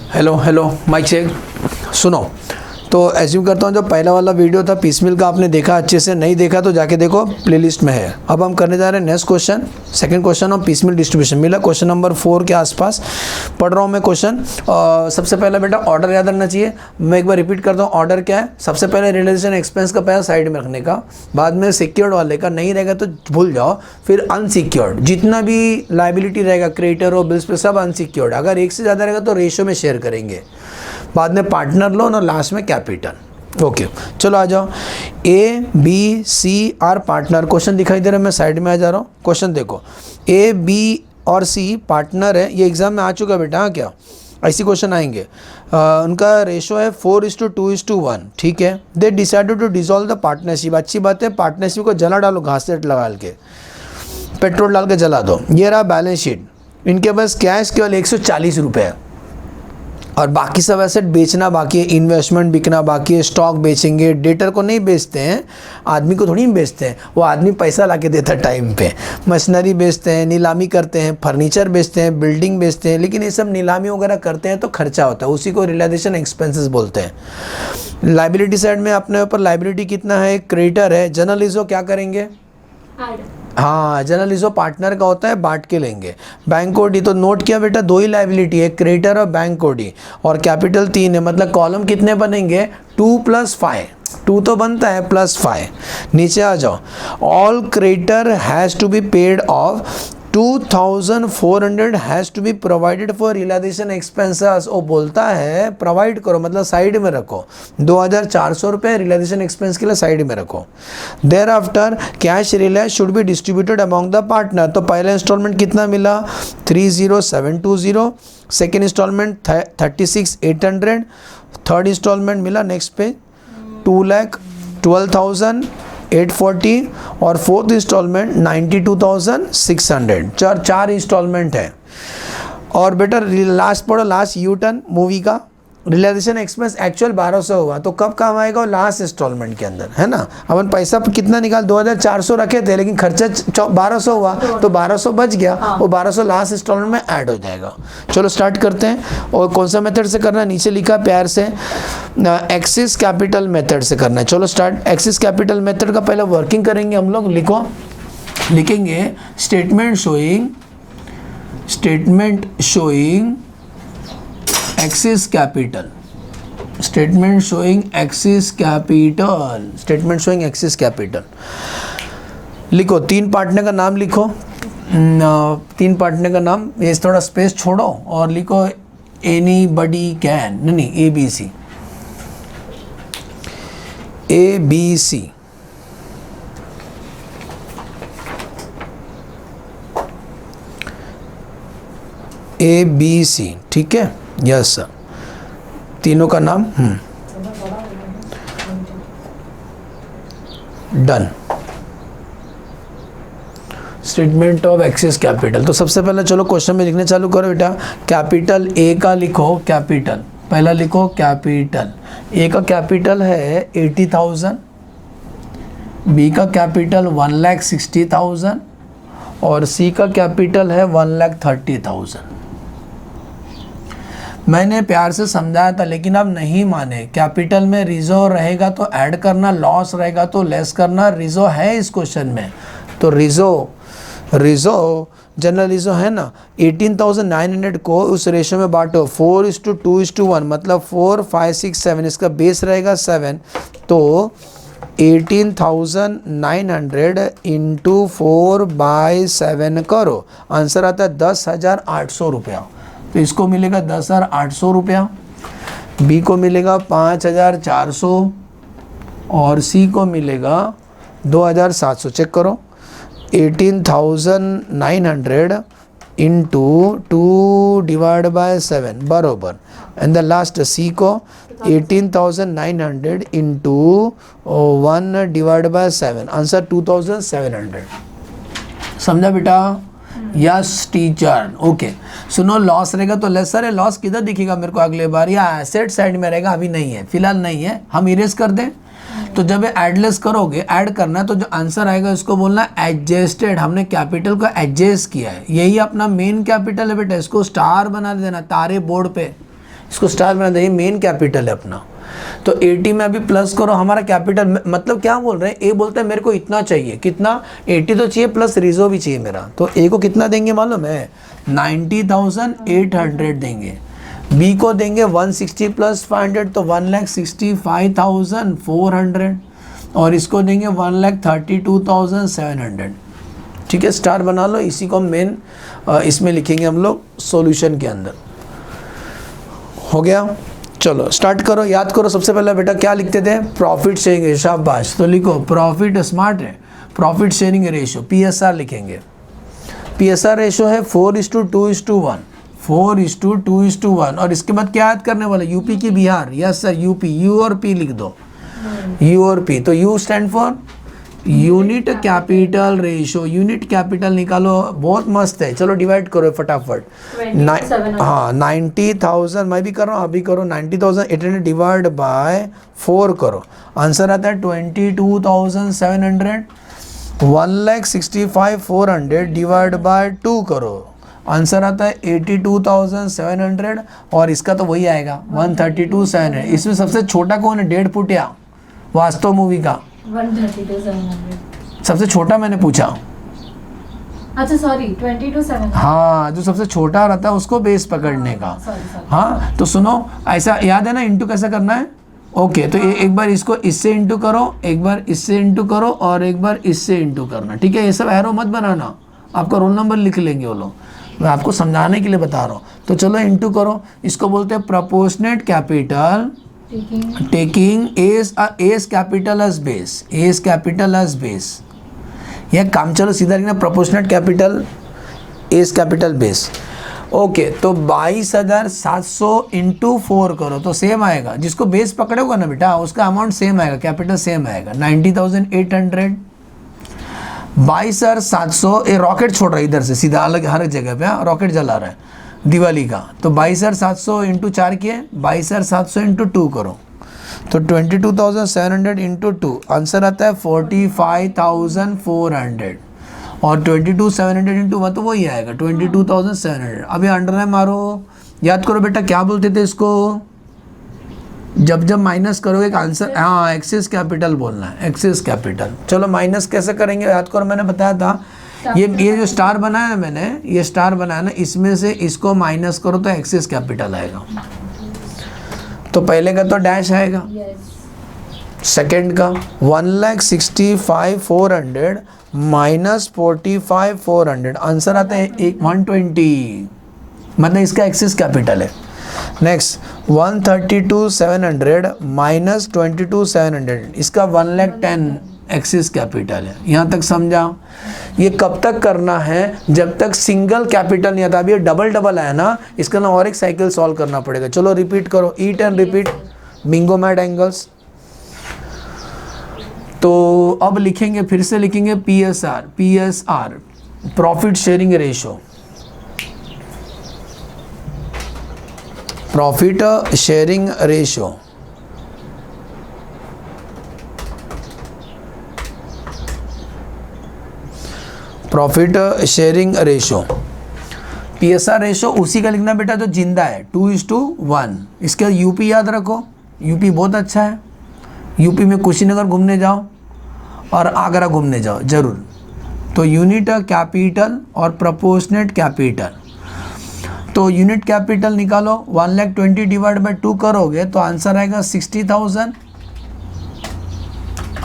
Hello hello mic check. सुनो, तो assume करता हूँ जो पहला वाला वीडियो था पीसमिल का आपने देखा, अच्छे से नहीं देखा तो जाके देखो, प्लेलिस्ट में है। अब हम करने जा रहे हैं next question, second question of piecemeal distribution. मिला क्वेश्चन नंबर 4 के आसपास पढ़ रहा हूँ मैं क्वेश्चन। सबसे पहला बेटा ऑर्डर याद रखना चाहिए। मैं एक बार रिपीट करता हूँ, ऑर्डर क्या है? सबसे पहले रियलाइजेशन एक्सपेंस का पैसा साइड में रखने का, बाद में सिक्योर्ड वाले का, नहीं रहेगा तो भूल जाओ, फिर अनसिक्योर्ड जितना भी लाइबिलिटी रहेगा, क्रेडिटर और बिल्स पे सब अनसिक्योर्ड। अगर एक से ज़्यादा रहेगा तो रेशियो में शेयर करेंगे, बाद में पार्टनर लोन और लास्ट में कैपिटल। ओके चलो आ जाओ। A B C are partner, question दिखाई दे रहा है, मैं साइड में आ जा रहा हूँ। क्वेश्चन देखो, ए बी और सी पार्टनर है, ये एग्जाम में आ चुका है बेटा। हाँ क्या ऐसी क्वेश्चन आएंगे। उनका रेशो है 4:2:1, ठीक है। They decided to dissolve the partnership, अच्छी बात है। पार्टनरशिप को जला डालो, घास से लगा के, पेट्रोल डाल के जला दो। ये रहा बैलेंस शीट। इनके पास कैश केवल 140 रुपये है और बाकी सब एसेट बेचना बाकी है, इन्वेस्टमेंट बिकना बाकी है, स्टॉक बेचेंगे। डेटर को नहीं बेचते हैं, आदमी को थोड़ी बेचते हैं, वो आदमी पैसा ला के देता है टाइम पे। मशीनरी बेचते हैं, नीलामी करते हैं, फर्नीचर बेचते हैं, बिल्डिंग बेचते हैं, लेकिन ये सब नीलामी वगैरह करते हैं तो खर्चा होता है, उसी को रियलाइजेशन एक्सपेंसेस बोलते हैं। लाइबिलिटी साइड में अपने ऊपर लाइबिलिटी कितना है? क्रेडिटर है। जर्नलिज्म क्या करेंगे? हाँ, जर्नलिज्म पार्टनर का होता है, बांट के लेंगे। बैंक कोडी तो नोट किया बेटा, दो ही लाइबिलिटी है, क्रेडिटर और बैंक कोडी, और कैपिटल 3 है। मतलब कॉलम कितने बनेंगे? 2 + 5, 2 तो बनता है +5। नीचे आ जाओ। All creditor has to be paid off 2400 has to be provided for realisation expenses. वो बोलता है प्रोवाइड करो, मतलब साइड में रखो। 2400 रुपये रियलाइजेशन एक्सपेंस के लिए साइड में रखो। Thereafter cash realise should be distributed among the partner. तो पहला इंस्टॉलमेंट कितना मिला? 30720। Second instalment 36,800। थर्ड इंस्टॉलमेंट मिला नेक्स्ट पे 2,12,840 और फोर्थ इंस्टॉलमेंट 92,600। चार इंस्टॉलमेंट है। और बेटा लास्ट पढ़ो, लास्ट यू टर्न मूवी का रियलाइजेशन एक्सपेंस एक्चुअल 1200 हुआ, तो कब काम आएगा? लास्ट इंस्टॉलमेंट के अंदर, है ना। अपन पैसा कितना निकाल 2400 रखे थे, लेकिन खर्चा 1200 हुआ, तो 1200 बच गया, वो 1200 लास्ट इंस्टॉलमेंट में ऐड हो जाएगा। चलो स्टार्ट करते हैं। और कौन सा मेथड से करना है? नीचे लिखा प्यार से, एक्सिस कैपिटल मेथड से करना है। चलो स्टार्ट। एक्सिस कैपिटल मेथड का पहले वर्किंग करेंगे हम लोग। लिखो, लिखेंगे statement showing axis capital, statement showing axis capital. लिखो, 3 पार्टनर का नाम लिखो। 3 पार्टनर का नाम, ये थोड़ा स्पेस छोड़ो और लिखो एनीबडी कैन, नहीं ABC। ABC, ठीक है। यस सर, तीनों का नाम done. Statement of axis capital. तो सबसे पहले चलो क्वेश्चन में लिखने चालू करो बेटा। कैपिटल ए का लिखो, कैपिटल पहला लिखो। कैपिटल ए का कैपिटल है 80,000, बी का कैपिटल 1,60,000 और सी का कैपिटल है 1,30,000। मैंने प्यार से समझाया था, लेकिन अब नहीं माने। कैपिटल में रिजर्व रहेगा तो ऐड करना, लॉस रहेगा तो लेस करना। रिजर्व है इस क्वेश्चन में, तो रिजर्व जनरल रिजर्व है ना। 18,900 को उस रेशो में बांटो, 4:2:1, मतलब 4, 5, 6, 7। इसका बेस रहेगा 7, तो 18,900 इंटू 4/7 करो, आंसर आता है 10,800 रुपया। तो इसको मिलेगा 10,800 रुपया, बी को मिलेगा 5,400 और सी को मिलेगा 2,700। चेक करो, 18,900 इंटू 2/7 बरोबर। एंड द लास्ट सी को 18,900 इंटू 1/7, आंसर 2,700। समझा बेटा? Yes teacher. ओके सुनो, लॉस रहेगा तो लेस। सर लॉस किधर दिखेगा मेरे को अगले बार? या एसेट साइड में रहेगा, अभी नहीं है, फिलहाल नहीं है, हम इरेज कर दें। तो जब एडलेस करोगे, ऐड करना है, तो जो आंसर आएगा इसको बोलना एडजस्टेड। हमने कैपिटल को एडजस्ट किया है, यही अपना मेन कैपिटल है बेटा। इसको स्टार बना देना तारे बोर्ड पे, इसको स्टार बना दे, ये मेन कैपिटल है अपना। तो 80 में अभी प्लस करो, हमारा कैपिटल मतलब क्या बोल रहे हैं, ए बोलता है मेरे को इतना चाहिए, कितना 80 तो चाहिए प्लस रिजर्व भी चाहिए मेरा, तो ए को कितना देंगे मालूम है, 90,800 देंगे। बी को देंगे 160 प्लस 500 तो 1,65,400 और इसको देंगे 1,32,700। ठीक है, स्टार बना लो, इसी को हम मेन इसमें लिखेंगे हम लोग सॉल्यूशन के अंदर। हो गया, चलो स्टार्ट करो, याद करो। सबसे पहले बेटा क्या लिखते थे, प्रॉफिट शेयरिंग, शाबाश। तो लिखो प्रॉफिट, स्मार्ट है, प्रॉफिट शेयरिंग रेशियो PSR लिखेंगे। PSR रेशियो है 4:2:1, 4:2:1। और इसके बाद क्या याद करने वाले, यूपी की Bihar, yes sir UP, you और पी लिख दो, यू और पी। तो you stand for unit capital ratio, unit capital निकालो, बहुत मस्त है। चलो डिवाइड करो फटाफट, हाँ 90,000, मैं भी कर रहा हूँ, अभी करो, 90,800 डिवाइड बाय 4 करो, आंसर आता है 22,700। 1,65,400 डिवाइड बाय 2 करो, आंसर आता है 82,700 और इसका तो वही आएगा 132,700। इसमें सबसे छोटा कौन है, 1.5 फुट या वास्तव मूवी का 132,700 सबसे छोटा मैंने पूछा। अच्छा सॉरी 22,700। हाँ, जो सबसे छोटा रहता है उसको बेस पकड़ने का। हाँ तो सुनो, ऐसा याद है ना, इंटू कैसा करना है। ओके, तो एक बार इसको इससे इंटू करो, एक बार इससे इंटू करो और एक बार इससे इंटू करना। ठीक है, ये सब एरो मत बनाना, आपका रोल नंबर लिख लेंगे वो लोग, मैं आपको समझाने के लिए बता रहा हूँ। तो चलो इंटू करो, इसको बोलते हैं proportionate capital taking as capital as base, as capital as base. यह काम चलो सीधा लिखना, proportionate capital as capital base. Okay, तो 22,700 इंटू 4 करो तो सेम आएगा, जिसको बेस पकड़े होगा ना बेटा उसका अमाउंट सेम आएगा, कैपिटल सेम आएगा 90,800। 22,700, ये रॉकेट छोड़ रहा है इधर से सीधा, अलग हर जगह पे रॉकेट जला रहा है दिवाली का। तो 22,700 इंटू 4 किए, 22,700 इंटू 2 करो तो 22,700 इंटू 2, आंसर आता है 45,400 और 22,700 इंटू 1 तो वही आएगा 22,700। अभी अंडरलाइन मारो, याद करो बेटा क्या बोलते थे इसको, जब जब माइनस करोगे एक आंसर, हाँ एक्सेस कैपिटल बोलना है, एक्सेस कैपिटल। चलो माइनस कैसे करेंगे याद करो, मैंने बताया था ये जो स्टार बनाया है मैंने, ये स्टार बनाया ना, इसमें से इसको माइनस करो तो एक्सेस कैपिटल आएगा। तो पहले का तो डैश आएगा, सेकंड का 1,65,400 माइनस 45,400, आंसर आता है 120, मतलब इसका एक्सेस कैपिटल है। नेक्स्ट 132,700 माइनस 22,700, इसका 1,10,000 एक्सेस कैपिटल है। यहाँ तक समझा। ये कब तक करना है, जब तक सिंगल कैपिटल नहीं आता। अभी ये डबल डबल आया ना, इसका ना और एक साइकिल सॉल्व करना पड़ेगा। चलो रिपीट करो, eat and repeat, Bingo mad angles. तो अब लिखेंगे, फिर से लिखेंगे PSR, profit sharing ratio, profit sharing ratio. Profit sharing ratio, PSR ratio उसी का लिखना बेटा जो जिंदा है, 2:1। इसके बाद यूपी याद रखो, यूपी बहुत अच्छा है। यूपी में कुशीनगर घूमने जाओ और आगरा घूमने जाओ जरूर। तो यूनिट कैपिटल और प्रोपोर्शनेट कैपिटल। तो यूनिट कैपिटल निकालो, 1,20,000 डिवाइड बाय 2 करोगे तो आंसर आएगा 60,000,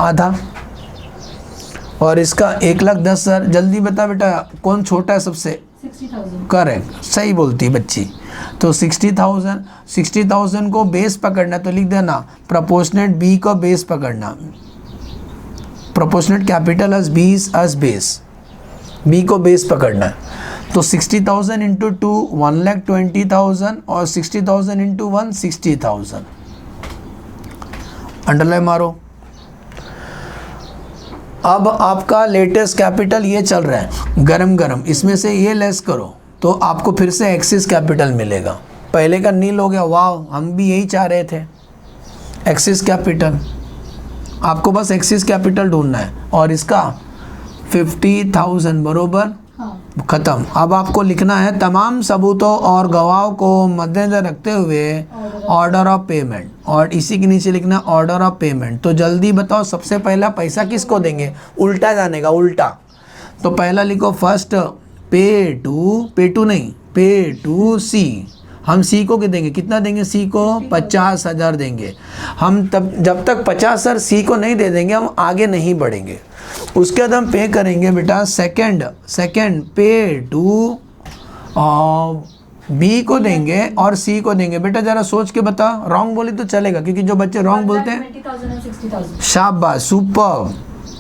आधा। और इसका 1,10,000। जल्दी बता बेटा कौन छोटा है सबसे, 60,000। करेक्ट, सही बोलती है बच्ची। तो 60,000 को बेस पकड़ना, तो लिख देना प्रोपोर्शनेट बी को बेस पकड़ना, proportionate capital as base, B को बेस पकड़ना है। तो 60,000 इंटू 2 1,20,000 और 60,000 इंटू 1 60,000। अंडरलाइन मारो। अब आपका लेटेस्ट कैपिटल ये चल रहा है गरम गरम, इसमें से ये लेस करो तो आपको फिर से एक्सिस कैपिटल मिलेगा। पहले का नील हो गया, वाह हम भी यही चाह रहे थे, एक्सिस कैपिटल। आपको बस एक्सिस कैपिटल ढूंढना है और इसका 50,000 बरोबर हाँ। ख़त्म। अब आपको लिखना है तमाम सबूतों और गवाहों को मद्देनजर रखते हुए ऑर्डर ऑफ पेमेंट, और इसी के नीचे लिखना ऑर्डर ऑफ पेमेंट। तो जल्दी बताओ सबसे पहला पैसा किसको देंगे, उल्टा जाने का, उल्टा। तो पहला लिखो फर्स्ट पे टू सी। हम सी को देंगे, कितना देंगे सी को, 50,000 देंगे। हम तब जब तक 50,000 सी को नहीं दे देंगे हम आगे नहीं बढ़ेंगे। उसके बाद हम पे करेंगे बेटा सेकंड पे टू बी को देंगे और सी को देंगे। बेटा ज़रा सोच के बता, रॉन्ग बोली तो चलेगा क्योंकि जो बच्चे रॉन्ग बोलते हैं, 20,000 and 60,000. शाबाश सुपर।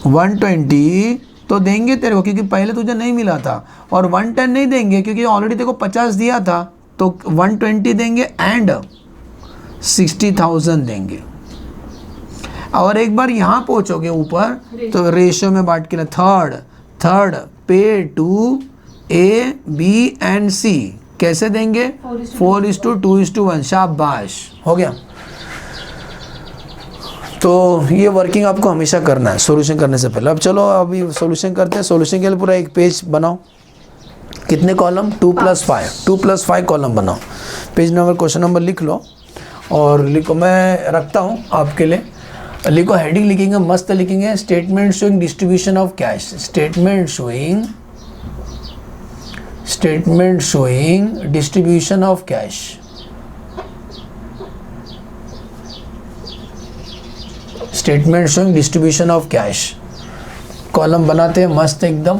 120 तो देंगे तेरे को क्योंकि पहले तुझे नहीं मिला था, और 110 नहीं देंगे क्योंकि ऑलरेडी तेरे को 50 दिया था। तो 120 देंगे एंड 60,000 देंगे। और एक बार यहाँ पहुँचोगे ऊपर तो रेशियो में बांट के लिए थर्ड पे टू ए बी एंड सी कैसे देंगे, 4:2:1। शाबाश, हो गया। तो ये वर्किंग आपको हमेशा करना है सॉल्यूशन करने से पहले। अब चलो अभी सॉल्यूशन करते हैं। सॉल्यूशन के लिए पूरा एक पेज बनाओ। कितने कॉलम, 2+5 कॉलम बनाओ। पेज नंबर, क्वेश्चन नंबर लिख लो और लिखो, मैं रखता हूँ आपके लिए। लिखो, हेडिंग लिखेंगे, मस्त लिखेंगे, statement showing distribution of cash. Statement showing distribution of cash. Statement showing distribution of cash. Column बनाते हैं मस्त एकदम।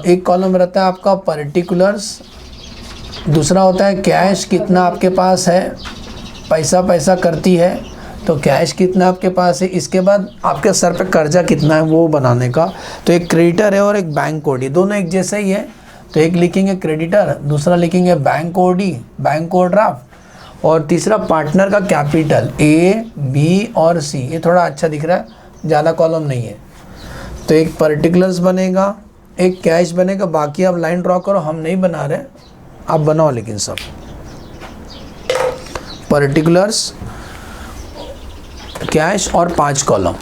एक कॉलम रहता है आपका पर्टिकुलर्स, दूसरा होता है कैश कितना आपके पास है, पैसा करती है तो कैश कितना आपके पास है। इसके बाद आपके सर पे कर्जा कितना है वो बनाने का। तो एक क्रेडिटर है और एक बैंक ओडी, दोनों एक जैसा ही है। तो एक लिखेंगे क्रेडिटर, दूसरा लिखेंगे बैंक ओडी, बैंक ओवरड्राफ्ट, और तीसरा पार्टनर का कैपिटल ए बी और सी। ये थोड़ा अच्छा दिख रहा है, ज़्यादा कॉलम नहीं है। तो एक पर्टिकुलर्स बनेगा, एक कैश बनेगा। बाकी आप लाइन ड्रॉ करो, हम नहीं बना रहे, आप बनाओ। लेकिन सब पर्टिकुलर्स, कैश और 5 कॉलम।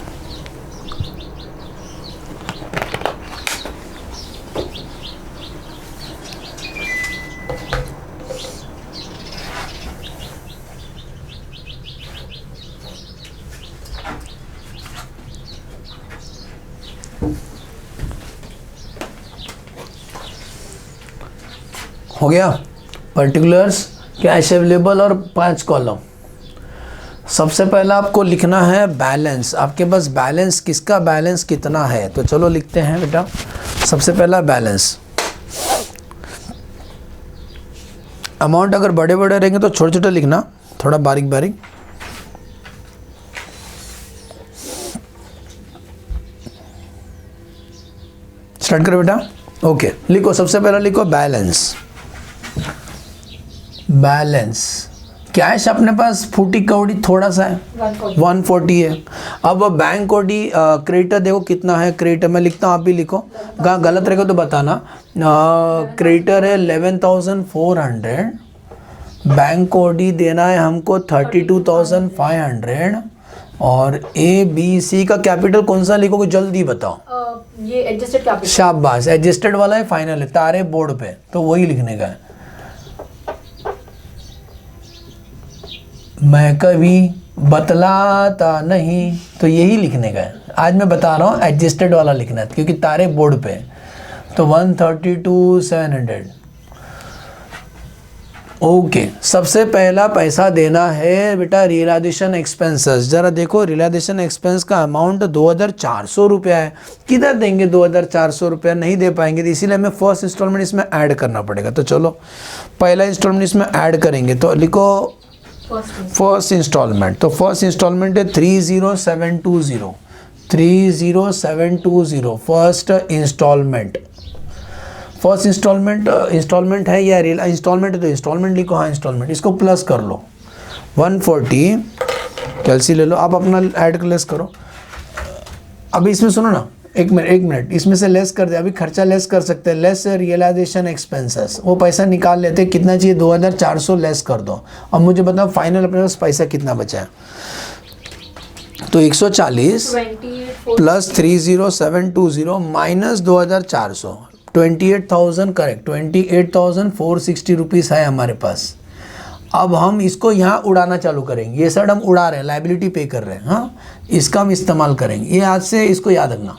हो गया, पर्टिकुलर्स, कैश अवेलेबल और 5 कॉलम। सबसे पहला आपको लिखना है बैलेंस। आपके पास बैलेंस, किसका बैलेंस कितना है, तो चलो लिखते हैं बेटा। सबसे पहला बैलेंस। अमाउंट अगर बड़े बड़े रहेंगे तो छोटे छोटे लिखना, थोड़ा बारीक बारीक। स्टार्ट करो बेटा। ओके, लिखो, सबसे पहला लिखो बैलेंस। कैश अपने पास फूटी कौड़ी थोड़ा सा है, 140 है। अब बैंक कोडी क्रेडिटर देखो कितना है। क्रेडिटर मैं लिखता हूँ, आप भी लिखो, गलत रहेगा तो बताना। क्रेडिटर है 11,400, बैंक कोडी देना है हमको 32,500, और ए बी सी का कैपिटल कौन सा लिखोगे जल्दी बताओ। ये एडजस्टेड कैपिटल। शाबाश, एडजस्टेड वाला है, फाइनल है, तारे बोर्ड पे, तो वही लिखने का है। मैं कभी बतलाता नहीं, तो यही लिखने का है। आज मैं बता रहा हूँ एडजस्टेड वाला लिखना है क्योंकि तारे बोर्ड पे। तो 132,700। ओके, सबसे पहला पैसा देना है बेटा रियलाइजेशन एक्सपेंसेस। ज़रा देखो, रियलाइजेशन एक्सपेंस का अमाउंट 2,400 रुपया है। किधर देंगे 2,400 रुपया, नहीं दे पाएंगे, तो इसीलिए हमें फर्स्ट इंस्टॉलमेंट इसमें ऐड करना पड़ेगा। तो चलो पहला इंस्टॉलमेंट इसमें ऐड करेंगे। तो लिखो फर्स्ट इंस्टॉलमेंट। तो फर्स्ट इंस्टॉलमेंट है 30720, 30720 फर्स्ट इंस्टॉलमेंट। फर्स्ट इंस्टॉलमेंट है या रियल इंस्टॉलमेंट है, तो इंस्टॉलमेंट लिखो। हाँ इंस्टॉलमेंट, इसको प्लस कर लो 140। कैलसी ले लो, आप अपना ऐड लेस करो। अभी इसमें सुनो ना, एक मिनट इसमें से लेस कर दे। अभी खर्चा लेस कर सकते हैं, लेस रियलाइजेशन एक्सपेंसेस। वो पैसा निकाल लेते, कितना चाहिए 2,400 लेस कर दो। अब मुझे बताओ फाइनल अपने पास पैसा कितना बचा है। तो 140 प्लस 30720 माइनस 2,400, 28,000 करेक्ट, 28,460 रुपीज़ है हमारे पास। अब हम इसको यहाँ उड़ाना चालू करेंगे। ये सर हम उड़ा रहे हैं, लाइबिलिटी पे कर रहे हैं, हाँ, इसका हम इस्तेमाल करेंगे। ये आज से इसको याद रखना,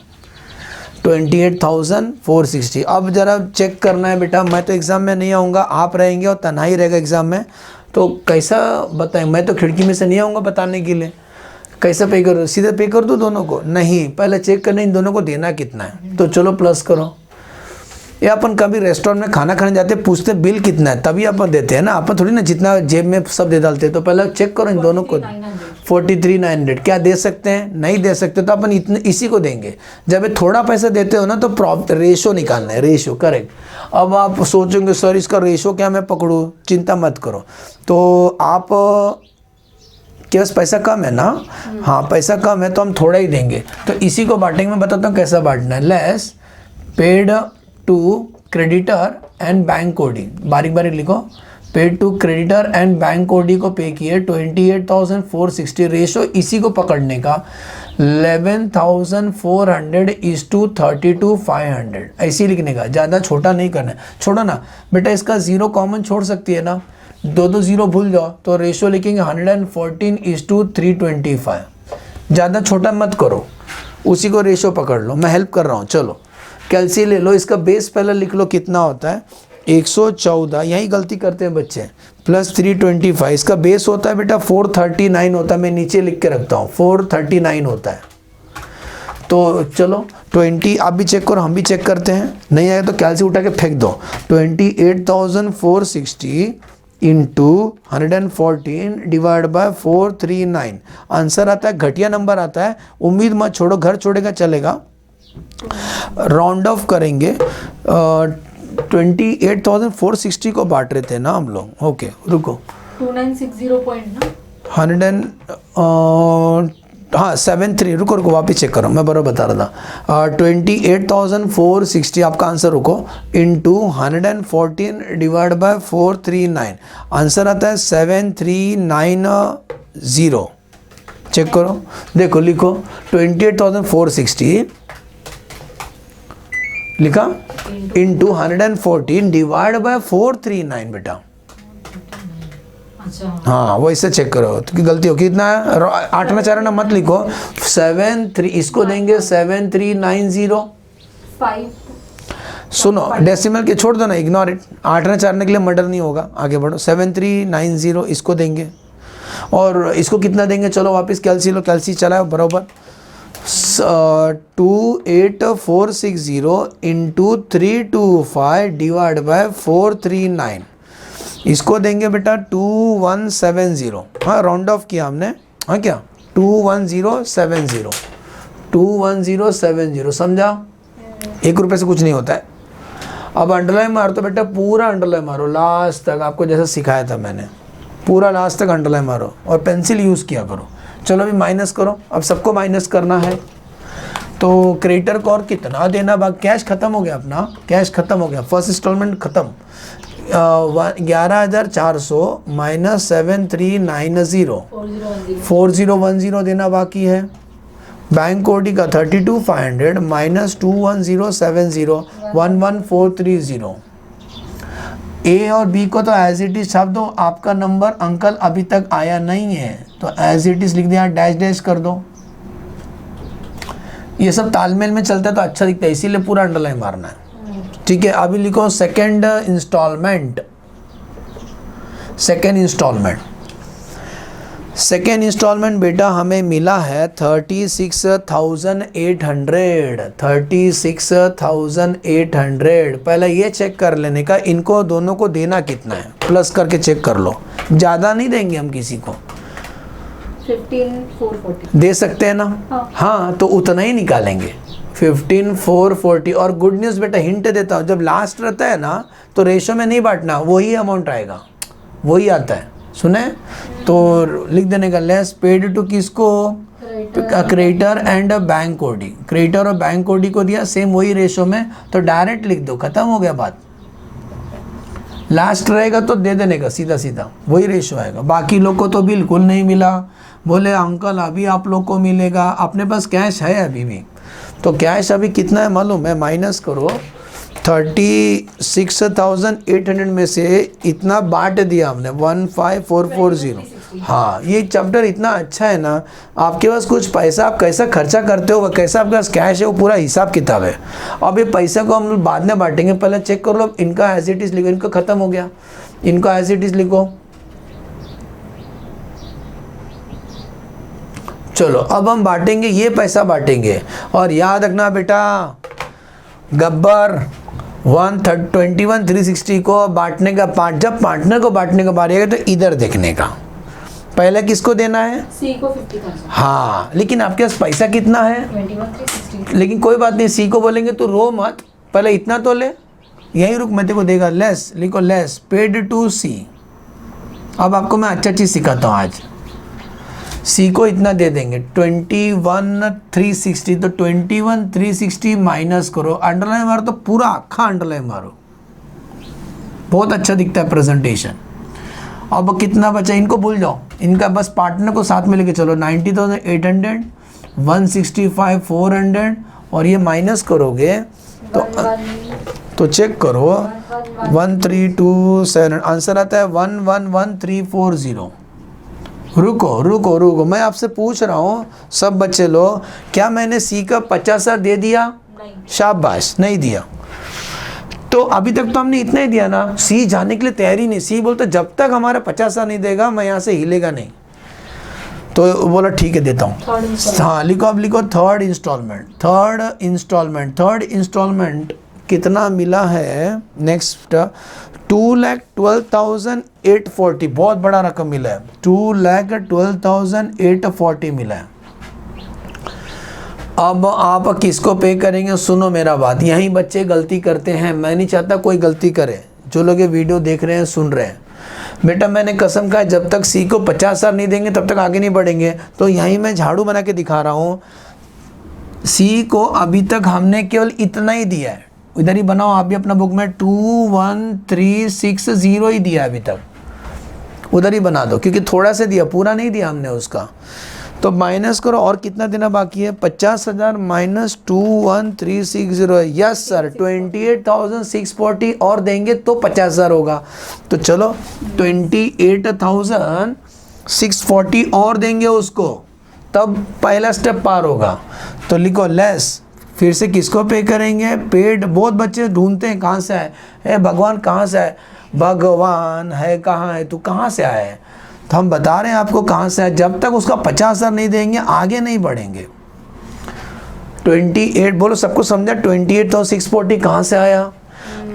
28,460। अब ज़रा चेक करना है बेटा, मैं तो एग्ज़ाम में नहीं आऊँगा, आप रहेंगे और तन्हाई रहेगा एग्ज़ाम में, तो कैसा बताएं, मैं तो खिड़की में से नहीं आऊँगा बताने के लिए। कैसा पे करो, सीधे पे कर दूँ दोनों को? नहीं, पहले चेक करना इन दोनों को देना कितना है। तो चलो प्लस करो। या अपन कभी रेस्टोरेंट में खाना खाने जाते पूछते बिल कितना है, तभी अपन देते हैं ना, अपन थोड़ी ना जितना जेब में सब दे डालते हैं। तो पहले चेक करो इन दोनों को। 43,900 क्या दे सकते हैं? नहीं दे सकते, तो अपन इतने इसी को देंगे। जब ये थोड़ा पैसा देते हो ना तो रेशो निकालना है, रेशो करेक्ट। अब आप सोचोगे सर इसका रेशो क्या मैं पकड़ूँ? चिंता मत करो। तो आप के पास पैसा कम है ना, हाँ पैसा कम है तो हम थोड़ा ही देंगे, तो इसी को बांटेंगे। मैं बताता हूँ कैसा बांटना है। Less paid to creditor and bank कोडी, बारीक बारीक लिखो। Paid to creditor and bank कोडी को पे किए 28,460, रेशो इसी को पकड़ने का 11,400 इज टू 32,500, ऐसे ही लिखने का, ज़्यादा छोटा नहीं करना है। छोड़ो ना बेटा, इसका ज़ीरो कॉमन छोड़ सकती है ना, दो ज़ीरो भूल जाओ, तो रेशो लिखेंगे 114 इज टू 325। ज़्यादा छोटा मत करो, उसी को रेशो पकड़ लो, मैं हेल्प कर रहा हूँ। चलो कैलसी ले लो, इसका बेस पहले लिख लो कितना होता है, 114, यही गलती करते हैं बच्चे, प्लस 325। इसका बेस होता है बेटा 439 होता है, मैं नीचे लिख के रखता हूँ 439 होता है। तो चलो 20, आप भी चेक करो, हम भी चेक करते हैं, नहीं आया तो कैलसी उठा के फेंक दो। 28,460 इंटू 114 डिवाइड बाय 439, आंसर आता है, घटिया नंबर आता है, उम्मीद मत छोड़ो, घर छोड़ेगा चलेगा, राउंड ऑफ करेंगे। 28,460 को बांट रहे थे ना हम लोग, ओके रुको, 2960 पॉइंट ना 100 हाँ 73, रुको वापस चेक करो, मैं बराबर बता रहा था। 28,460 आपका आंसर, रुको, इंटू 114 डिवाइड बाय 439, आंसर आता है 7390। चेक करो, देखो लिखो 28,460 लिखा इंटू 114 डिवाइड बाय 439 बेटा। अच्छा हाँ वैसे चेक करो, तो गलती हो कितना है, 8 ना 4 ना मत लिखो, 73 इसको देंगे 7390। 5 सुनो डेसिमल के छोड़ दो ना, इग्नोर इट, 8 ना 4 के लिए मर्डर नहीं होगा, आगे बढ़ो। 7390 इसको देंगे, और इसको कितना देंगे, चलो वापस कैलसी लो, कैलसी चलाओ बराबर 28,460 इंटू 325 डिवाइड बाय 439, इसको देंगे बेटा 2170। हाँ राउंड ऑफ किया हमने, हाँ क्या 21070, 21070, समझा? 1 रुपये से कुछ नहीं होता है। अब अंडरलाइन मारो तो बेटा पूरा अंडरलाइन मारो लास्ट तक, आपको जैसा सिखाया था मैंने, पूरा लास्ट तक अंडरलाइन मारो और पेंसिल यूज़ किया करो। चलो अभी माइनस करो, अब सबको माइनस करना है। तो क्रेडिटर को और कितना देना बाकी, कैश खत्म हो गया अपना, कैश खत्म हो गया, फर्स्ट इंस्टॉलमेंट खत्म। 11,400 माइनस 7390, 4010 देना बाकी है। बैंक कोडी का 32,500 माइनस 21070, 11430। ए और बी को तो एज इट इज छाप दो, आपका नंबर अंकल अभी तक आया नहीं है तो एज इट इज लिख दिया, डैश डैश कर दो। ये सब तालमेल में चलता है तो अच्छा दिखता है, इसीलिए पूरा अंडरलाइन मारना है, ठीक है। अभी लिखो second instalment, second instalment, second instalment बेटा हमें मिला है 36,800, 36,800। पहले ये चेक कर लेने का इनको दोनों को देना कितना है, प्लस करके चेक कर लो, ज़्यादा नहीं देंगे हम किसी को, 15,440 दे सकते हैं ना, हाँ तो उतना ही निकालेंगे 15,440। और गुड न्यूज़ बेटा हिंट देता हूँ, जब लास्ट रहता है ना तो रेशो में नहीं बांटना, वही अमाउंट आएगा, वही आता है, सुने? तो लिख देने का लेस पेड टू किसको, क्रेडिटर एंड बैंक कोडी, क्रेडिटर और बैंक कोडी को दिया सेम वही रेशो में, तो डायरेक्ट लिख दो, खत्म हो गया बात। लास्ट रहेगा तो दे देने का सीधा सीधा, वही रेशो आएगा। बाकी लोग को तो बिल्कुल नहीं मिला, बोले अंकल अभी आप लोग को मिलेगा, अपने पास कैश है अभी भी, तो कैश अभी कितना है मालूम है, माइनस करो 36,800 में से इतना बांट दिया हमने 15,440। हाँ, ये चैप्टर इतना अच्छा है ना, आपके पास कुछ पैसा आप कैसा खर्चा करते हो, कैसा आपके पास कैश है, वो पूरा हिसाब किताब है। अब ये पैसा को हम बाद में बांटेंगे, पहले चेक कर लो। इनका एज इट इज लिखो, इनका ख़त्म हो गया, इनका एज इट इज लिखो। चलो अब हम बांटेंगे, ये पैसा बांटेंगे। और याद रखना बेटा, गब्बर 21,360 को बांटने का जब पार्टनर को बांटने का बारी आएगा तो इधर देखने का, पहले किसको देना है? सी को 50,000। हाँ, लेकिन आपके पास पैसा कितना है? 21,360। लेकिन कोई बात नहीं, सी को बोलेंगे तो रो मत, पहले इतना तो ले, यही रुक, मैं तेरे को देगा। लेस लिखो, लेस पेड टू सी। अब आपको मैं अच्छा चीज़ सिखाता हूँ आज। सी को इतना दे देंगे 21,360, तो 21,360 माइनस करो, अंडरलाइन मारो तो पूरा अखा अंडरलाइन मारो, बहुत अच्छा दिखता है प्रेजेंटेशन। अब कितना बचा, इनको भूल जाओ, इनका बस पार्टनर को साथ में लेके चलो। 90,800, 165, 400 और ये माइनस करोगे तो चेक करो 1,327, आंसर आता है 111,340। रुको, मैं आपसे पूछ रहा हूँ सब बच्चे लोग, क्या मैंने सी का 50,000 दे दिया? नहीं। शाबाश, नहीं दिया। तो अभी तक तो हमने इतना ही दिया ना, सी जाने के लिए तैयारी नहीं। सी बोलता जब तक हमारा 50,000 नहीं देगा मैं यहाँ से हिलेगा नहीं। तो बोला ठीक है देता हूँ। हाँ लिखो, अब लिखो थर्ड इंस्टॉलमेंट कितना मिला है? नेक्स्ट 2,12,840, बहुत बड़ा रकम मिला है, 2,12,840 मिला है। अब आप किसको पे करेंगे? सुनो मेरा बात, यहीं बच्चे गलती करते हैं, मैं नहीं चाहता कोई गलती करे। जो लोग ये वीडियो देख रहे हैं, सुन रहे हैं, बेटा मैंने कसम खाया जब तक सी को 50,000 नहीं देंगे तब तक आगे नहीं बढ़ेंगे। तो यहीं मैं झाड़ू बना के दिखा रहा हूँ, सी को अभी तक हमने केवल इतना ही दिया है। इधर ही बनाओ आप भी अपना बुक में, 21,360 ही दिया अभी तक, उधर ही बना दो, क्योंकि थोड़ा सा दिया, पूरा नहीं दिया हमने उसका। तो माइनस करो, और कितना देना बाकी है? 50,000 माइनस 21,360 है। यस सर, 28,640 और देंगे तो 50,000 होगा। तो चलो 28,640 और देंगे उसको, तब पहला स्टेप पार होगा। तो लिखो लेस, फिर से किसको पे करेंगे? पेड। बहुत बच्चे ढूंढते हैं कहाँ से आए, हे भगवान कहाँ से आए? भगवान है कहाँ है, तू कहाँ से आए? तो हम बता रहे हैं आपको कहाँ से आए। जब तक उसका 50,000 नहीं देंगे आगे नहीं बढ़ेंगे। 28 बोलो, सबको समझा? 28,640 कहाँ से आया?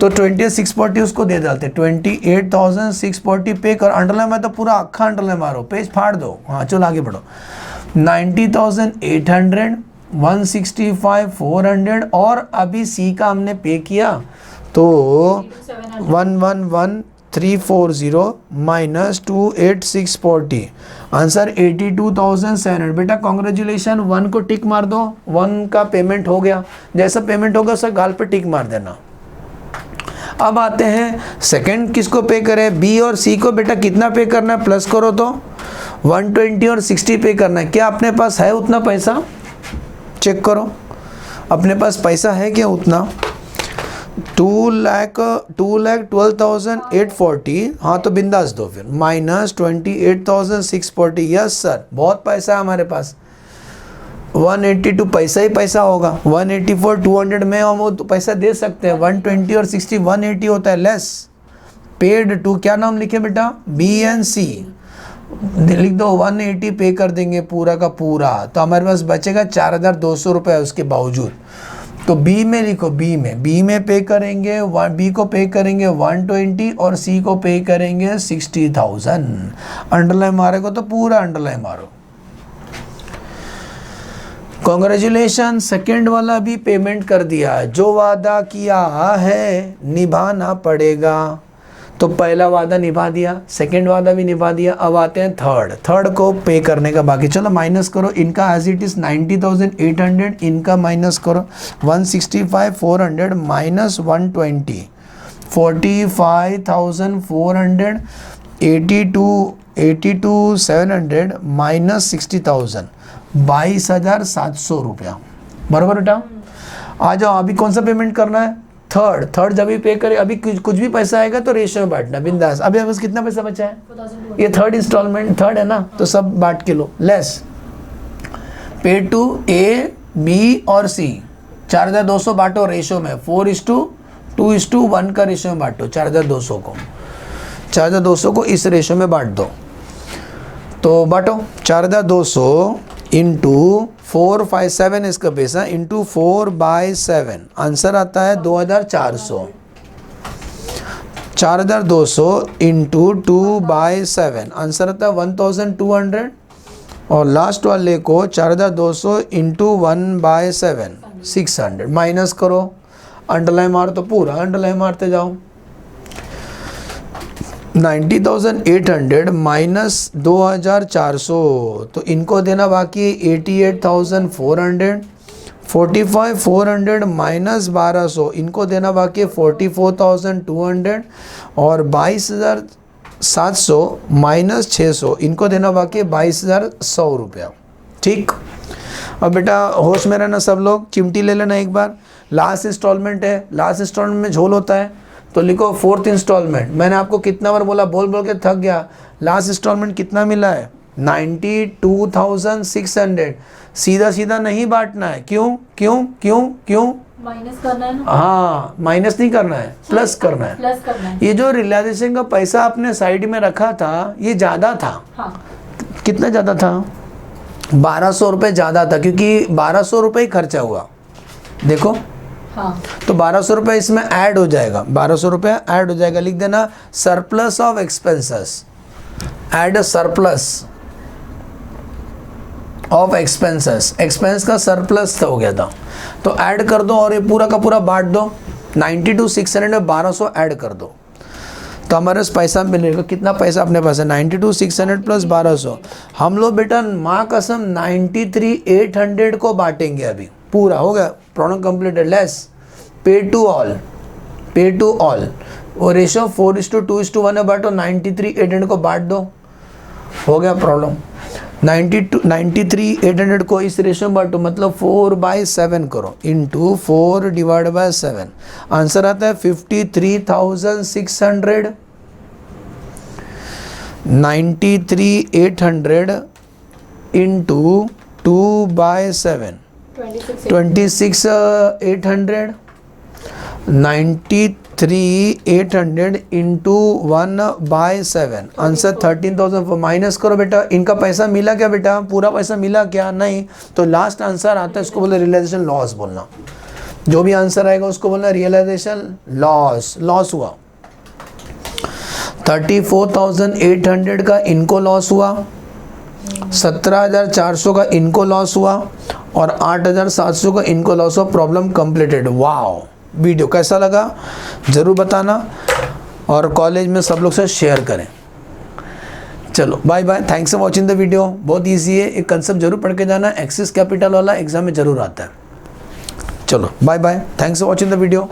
तो 28,640 उसको दे डालते। 28,640 पे कर, अंडरलाइन में तो पूरा अक्खा अंडरलाइन मारो, पेज फाड़ दो। हाँ चलो आगे बढ़ो। 90,800, 165, 400 और अभी सी का हमने पे किया तो 111,340 माइनस 28,640, आंसर 82,700। बेटा कॉन्ग्रेचुलेशन, 1 को टिक मार दो, 1 का पेमेंट हो गया। जैसा पेमेंट होगा सर गाल पे टिक मार देना। अब आते हैं सेकंड, किसको पे करें? बी और सी को। बेटा कितना पे करना है? प्लस करो तो 120 और 60 पे करना है। क्या अपने पास है उतना पैसा? चेक करो अपने पास पैसा है क्या उतना? 2,12,840। हाँ तो बिंदास दो फिर, माइनस 28,640। यस सर, बहुत पैसा है हमारे पास। 182 पैसा ही पैसा होगा। 184, 200 में हम वो तो पैसा दे सकते हैं। 120 और 60, 180 होता है लेस। पेड टू, क्या नाम लिखे बेटा? बी एंड सी। लिख दो 180 पे कर देंगे पूरा का पूरा, तो हमारे पास बचेगा 4,200 रुपये उसके बावजूद। तो बी में लिखो, बी में पे करेंगे, बी को पे करेंगे 120 और सी को पे करेंगे 60,000। अंडरलाइन मारेगा तो पूरा अंडरलाइन मारो। कॉन्ग्रेचुलेशन, सेकेंड वाला भी पेमेंट कर दिया। जो वादा किया है निभाना पड़ेगा। तो पहला वादा निभा दिया, सेकेंड वादा भी निभा दिया। अब आते हैं थर्ड को पे करने का बाकी। चलो माइनस करो, इनका एज इट इज़ 90,800, इनका माइनस करो 165, 400 माइनस 120, 45,400, 82,700 माइनस 60,000, 22,700 रुपया। बराबर बेटा? आ जाओ, अभी कौन सा पेमेंट करना है? थर्ड जब भी पे करे, अभी कुछ भी पैसा आएगा तो रेशियो में बांटना बिंदास। अभी हमारे पास कितना पैसा बचा है? 4,200. ये थर्ड इंस्टॉलमेंट, थर्ड है ना, तो सब बांट के लो। लेस पे टू ए बी और सी, 4,200 बांटो रेशियो में, 4:2:1 का रेशियो में बांटो 4,200 को। 4,200 को इस रेशियो में बांट दो। तो बांटो 4,200 इंटू 457 इसका पैसा इंटू 4/7, आंसर आता है 2,400। 4,200 इंटू 2/7, आंसर आता है 1,200। और लास्ट वाले को 4,200 इंटू 1/7, 600। माइनस करो, अंडरलाइन मारो तो पूरा अंडरलाइन मारते जाओ। 90,800 माइनस 2,400, तो इनको देना बाकी है 88,400। 45,400 माइनस 1,200, इनको देना बाकी है 44,200। और 22,700 माइनस 600, इनको देना बाकी है 22,100 रुपया। ठीक। अब बेटा होश में रहना सब लोग, चिमटी ले लेना एक बार। लास्ट इंस्टॉलमेंट है, लास्ट इंस्टॉलमेंट में झोल होता है, तो लिखो फोर्थ इंस्टॉलमेंट। मैंने आपको कितना बार बोला, बोल बोल के थक गया। लास्ट इंस्टॉलमेंट कितना मिला है? 92,600। सीधा सीधा नहीं बांटना है। क्यों क्यों क्यों क्यों? माइनस करना है ना? हाँ, माइनस नहीं करना है, प्लस करना है। प्लस करना है। ये जो रियलाइजेशन का पैसा आपने साइड में रखा था, ये ज़्यादा था। हाँ, कितना ज़्यादा था? 1,200 रुपये ज़्यादा था, क्योंकि 1,200 रुपये ही खर्चा हुआ। देखो, हाँ, तो 1,200 रुपये इसमें ऐड हो जाएगा, 1,200 रुपये ऐड हो जाएगा। लिख देना surplus of expenses, add surplus of expenses. Expense का सरप्लस हो गया था, तो ऐड कर दो और ये पूरा का पूरा बांट दो। 92,600 में 1,200 ऐड कर दो, तो हमारे पास पैसा मिलेगा। कितना पैसा अपने पास है? 92,600 प्लस 1,200। हम लोग बेटा माँ कसम 93,800 को बांटेंगे। अभी पूरा हो गया, प्रॉब्लम कंप्लीटेड। लेस पे टू ऑल, पे टू ऑल, वो रेशो 4:2:1 है, बांटो 93,800 को बांट दो, हो गया प्रॉब्लम। 93,800 को इस रेशो में बांटो, मतलब 4/7 करो, इंटू 4/7, आंसर आता है 53,600। 93,800 इंटू 2/7, 26,800। 93,800 into 1/7, answer 13,000। माइनस करो बेटा, इनका पैसा मिला क्या बेटा? पूरा पैसा मिला क्या? नहीं। तो लास्ट आंसर आता है, इसको बोलना रियलाइजेशन लॉस बोलना। जो भी आंसर आएगा उसको बोलना रियलाइजेशन लॉस। लॉस हुआ 34,800 का इनको लॉस हुआ, 17,400 का इनको लॉस हुआ, और 8,700 का इनको लॉस हुआ। Problem completed. वाओ, वीडियो कैसा लगा ज़रूर बताना, और कॉलेज में सब लोग से शेयर करें। चलो bye bye, thanks for watching the video. बहुत इजी है, एक कंसेप्ट जरूर पढ़ के जाना, एक्सिस कैपिटल वाला एग्जाम में जरूर आता है। चलो bye bye, thanks for watching the video.